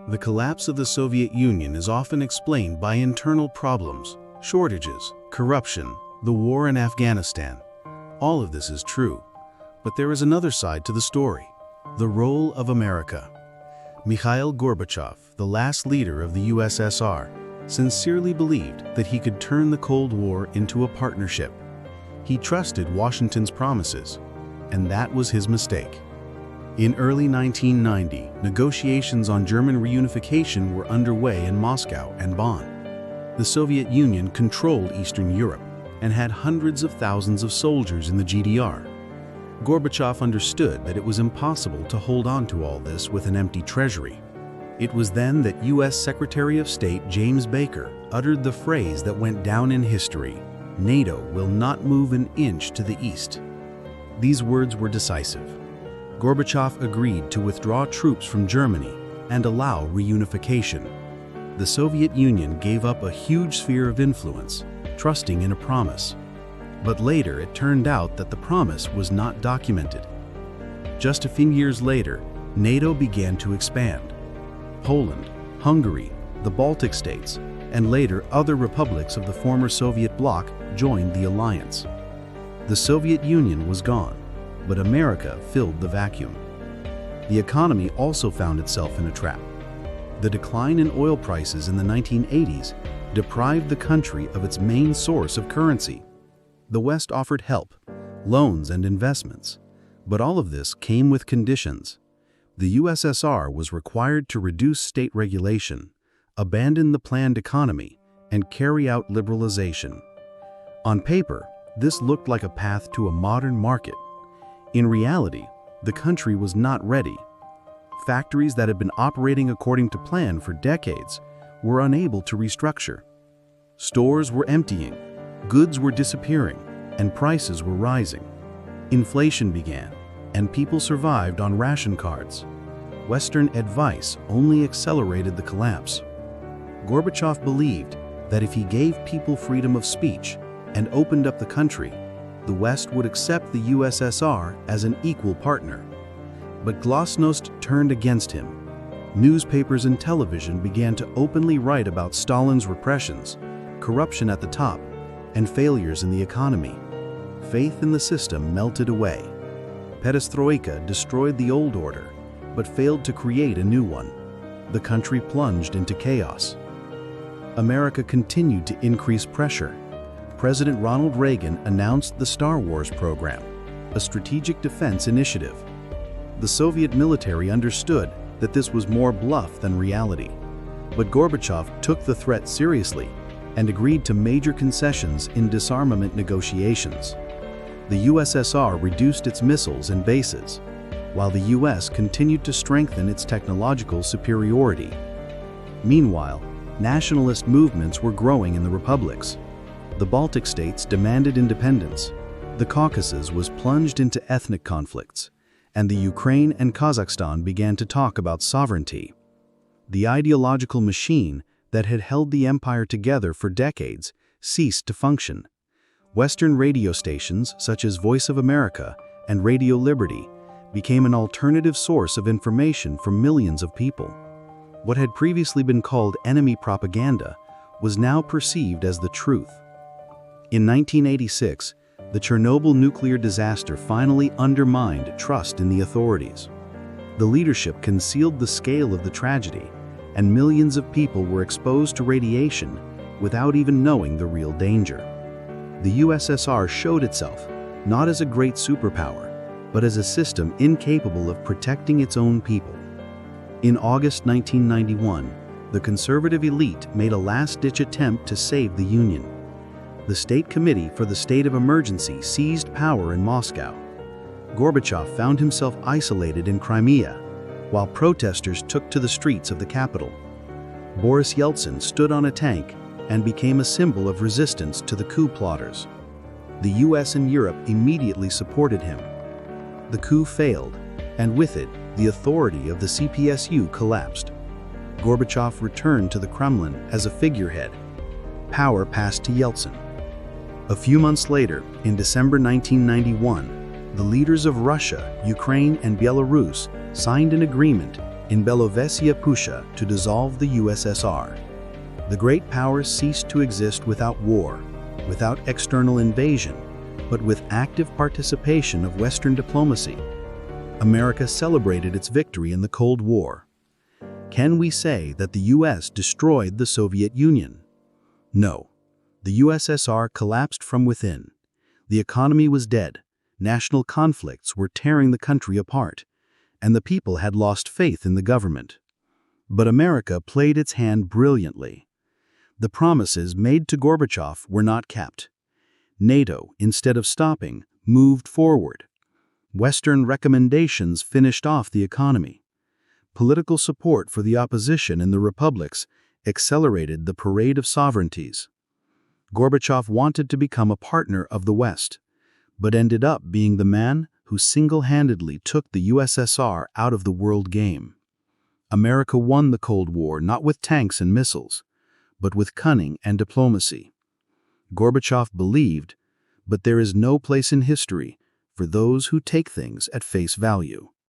The collapse of the Soviet Union is often explained by internal problems, shortages, corruption, the war in Afghanistan. All of this is true, but there is another side to the story: the role of America. Mikhail Gorbachev, the last leader of the USSR, sincerely believed that he could turn the Cold War into a partnership. He trusted Washington's promises, and that was his mistake. In early 1990, negotiations on German reunification were underway in Moscow and Bonn. The Soviet Union controlled Eastern Europe and had hundreds of thousands of soldiers in the GDR. Gorbachev understood that it was impossible to hold on to all this with an empty treasury. It was then that U.S. Secretary of State James Baker uttered the phrase that went down in history: "NATO will not move an inch to the east." These words were decisive. Gorbachev agreed to withdraw troops from Germany and allow reunification. The Soviet Union gave up a huge sphere of influence, trusting in a promise. But later it turned out that the promise was not documented. Just a few years later, NATO began to expand. Poland, Hungary, the Baltic states, and later other republics of the former Soviet bloc joined the alliance. The Soviet Union was gone, but America filled the vacuum. The economy also found itself in a trap. The decline in oil prices in the 1980s deprived the country of its main source of currency. The West offered help, loans and investments, but all of this came with conditions. The USSR was required to reduce state regulation, abandon the planned economy, and carry out liberalization. On paper, this looked like a path to a modern market. In reality, the country was not ready. Factories that had been operating according to plan for decades were unable to restructure. Stores were emptying, goods were disappearing, and prices were rising. Inflation began, and people survived on ration cards. Western advice only accelerated the collapse. Gorbachev believed that if he gave people freedom of speech and opened up the country, the West would accept the USSR as an equal partner. But glasnost turned against him. Newspapers and television began to openly write about Stalin's repressions, corruption at the top, and failures in the economy. Faith in the system melted away. Perestroika destroyed the old order, but failed to create a new one. The country plunged into chaos. America continued to increase pressure. President Ronald Reagan announced the Star Wars program, a strategic defense initiative. The Soviet military understood that this was more bluff than reality, but Gorbachev took the threat seriously and agreed to major concessions in disarmament negotiations. The USSR reduced its missiles and bases, while the US continued to strengthen its technological superiority. Meanwhile, nationalist movements were growing in the republics. The Baltic states demanded independence. The Caucasus was plunged into ethnic conflicts, and the Ukraine and Kazakhstan began to talk about sovereignty. The ideological machine that had held the empire together for decades ceased to function. Western radio stations such as Voice of America and Radio Liberty became an alternative source of information for millions of people. What had previously been called enemy propaganda was now perceived as the truth. In 1986, the Chernobyl nuclear disaster finally undermined trust in the authorities. The leadership concealed the scale of the tragedy, and millions of people were exposed to radiation without even knowing the real danger. The USSR showed itself not as a great superpower, but as a system incapable of protecting its own people. In August 1991, the conservative elite made a last-ditch attempt to save the Union. The State Committee for the State of Emergency seized power in Moscow. Gorbachev found himself isolated in Crimea, while protesters took to the streets of the capital. Boris Yeltsin stood on a tank and became a symbol of resistance to the coup plotters. The US and Europe immediately supported him. The coup failed, and with it, the authority of the CPSU collapsed. Gorbachev returned to the Kremlin as a figurehead. Power passed to Yeltsin. A few months later, in December 1991, the leaders of Russia, Ukraine, and Belarus signed an agreement in Belovesia Pusha to dissolve the USSR. The great powers ceased to exist without war, without external invasion, but with active participation of Western diplomacy. America celebrated its victory in the Cold War. Can we say that the US destroyed the Soviet Union? No. The USSR collapsed from within. The economy was dead, national conflicts were tearing the country apart, and the people had lost faith in the government. But America played its hand brilliantly. The promises made to Gorbachev were not kept. NATO, instead of stopping, moved forward. Western recommendations finished off the economy. Political support for the opposition in the republics accelerated the parade of sovereignties. Gorbachev wanted to become a partner of the West, but ended up being the man who single-handedly took the USSR out of the world game. America won the Cold War not with tanks and missiles, but with cunning and diplomacy. Gorbachev believed, but there is no place in history for those who take things at face value.